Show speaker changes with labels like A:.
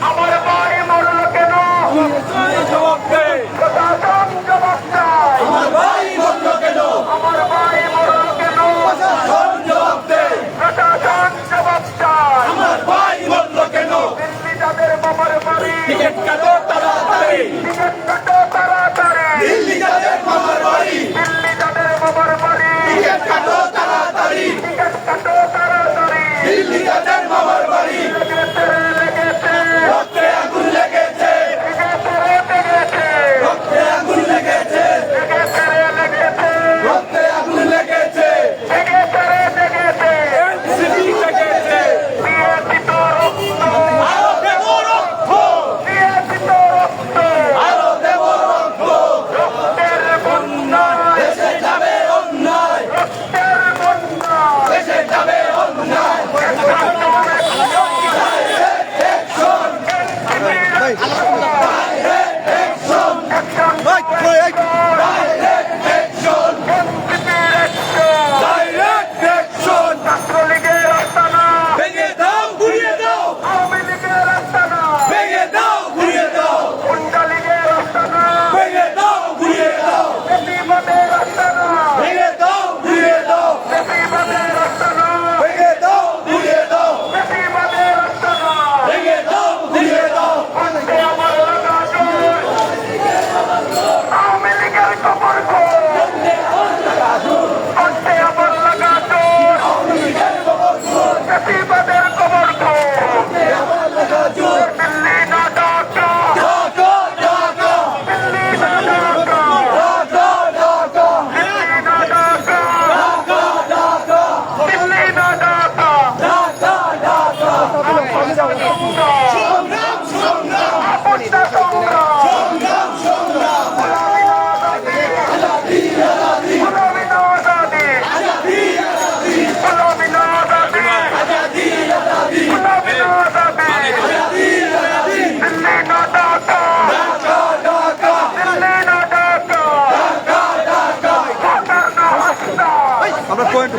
A: আমার ভাই মরল কেন? জবাব দে। প্রশাসন জবাব চাই। আমার ভাই মরল কেন? আমার ভাই মরল কেন? প্রশাসন জবাব দে। প্রশাসন জবাব চাই। আমার ভাই মরল কেন? দিল্লি যাদের বাবার বাড়ি টিকিট কাটো তাড়াতাড়ি। টিকিট কাটো তাড়াতাড়ি। দিল্লি যাদের বাবার বাড়ি। দিল্লি যাদের বাবার বাড়ি। টিকিট কাটো তাড়াতাড়ি। টিকিট কাটো তাড়াতাড়ি। দিল্লি যাদের বাবার বাড়ি। রক্তে আগুন লেগেছে। রক্তে আগুন লেগেছে। রক্তে আগুন লেগেছে। এনসিপি লেগেছে। আরো দেব রক্ত। আরো দেব রক্ত। রক্তের বন্যা দেশে যাবে অন্যায়। রক্তের বন্যা দেশে যাবে অন্যায়। আমরা পয়েন্ট